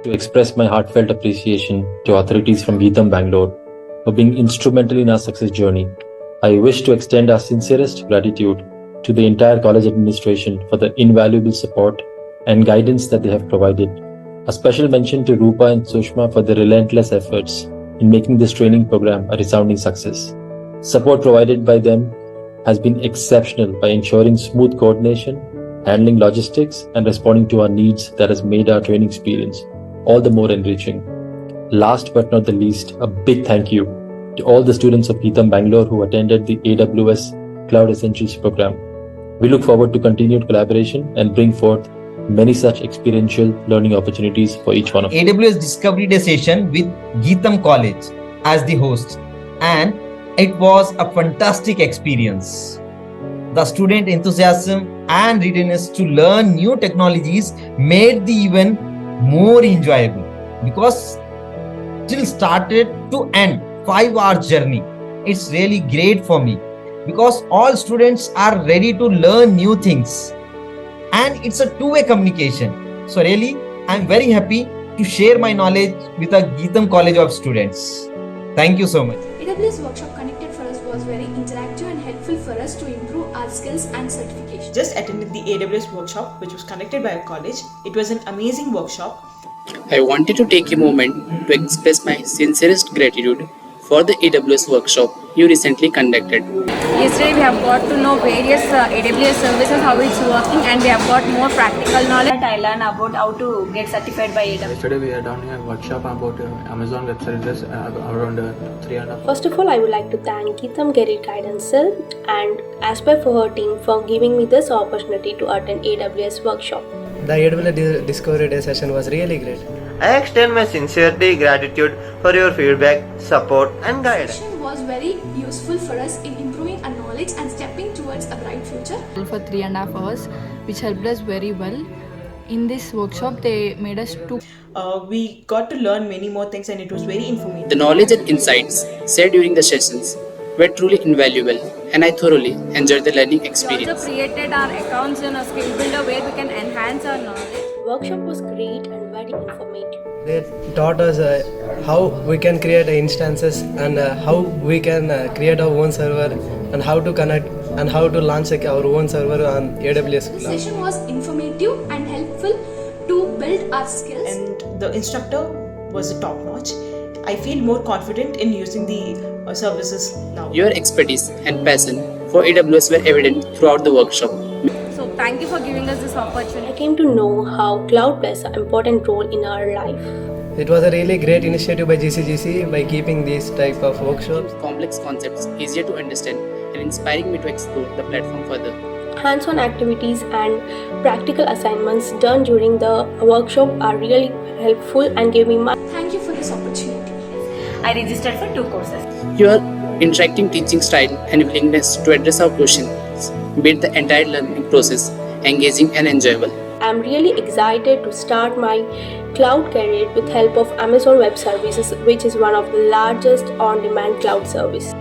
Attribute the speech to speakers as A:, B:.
A: to express my heartfelt appreciation to authorities from GITAM Bangalore for being instrumental in our success journey. I wish to extend our sincerest gratitude to the entire college administration for the invaluable support and guidance that they have provided. A special mention to Rupa and Sushma for their relentless efforts in making this training program a resounding success. Support provided by them has been exceptional by ensuring smooth coordination, handling logistics, and responding to our needs that has made our training experience all the more enriching. Last but not the least, a big thank you to all the students of GITAM Bangalore who attended the AWS Cloud Essentials program. We look forward to continued collaboration and bring forth many such experiential learning opportunities for each one of us.
B: AWS Discovery Day session with GITAM College as the host, and it was a fantastic experience. The student enthusiasm and readiness to learn new technologies made the event more enjoyable because till started to end 5 hour journey. It's really great for me because all students are ready to learn new things and it's a two-way communication. So really, I'm very happy to share my knowledge with a GITAM College of students. Thank you so much.
C: AWS workshop connected for us was very interactive and helpful for us to improve our skills and certification.
D: Just attended the AWS workshop which was conducted by our college. It was an amazing workshop.
E: I wanted to take a moment to express my sincerest gratitude for the AWS workshop you recently conducted.
F: Yesterday we have got to know various AWS services, how it's working, and we have got more practical knowledge. I learned about how to get certified by AWS.
G: Yesterday we had done a workshop about Amazon Web Services around 3.5.
H: First of all, I would like to thank GITAM Career Guidance Cell and Aspire for her team for giving me this opportunity to attend AWS workshop.
I: The AWS Discovery Day session was really great.
J: I extend my sincerity gratitude for your feedback, support and guidance.
C: The session was very useful for us in improving our knowledge and stepping towards a bright future.
K: For 3.5 hours, which helped us very well. In this workshop, they made us to.
D: We got to learn many more things and it was very informative.
E: The knowledge and insights shared during the sessions were truly invaluable and I thoroughly enjoyed the learning experience.
F: We also created our accounts in a skill builder where we can enhance our knowledge.
H: Workshop was great and very informative.
I: They taught us how we can create instances and how we can create our own server and how to connect and how to launch our own server on AWS
C: The
I: Cloud.
C: session was informative and helpful to build our skills.
D: And the instructor was top notch. I feel more confident in using the services now.
E: Your expertise and passion for AWS were evident throughout the workshop.
F: So thank you for giving us this opportunity.
H: I came to know how cloud plays an important role in our life.
I: It was a really great initiative by GCGC by keeping these type of workshops.
E: Complex concepts easier to understand and inspiring me to explore the platform further.
H: Hands-on activities and practical assignments done during the workshop are really helpful and gave me much.
C: Thank you for this opportunity.
F: I registered for 2 courses.
E: Your interacting teaching style and willingness to address our questions made the entire learning process engaging and enjoyable.
H: I'm really excited to start my cloud career with help of Amazon Web Services, which is one of the largest on-demand cloud service.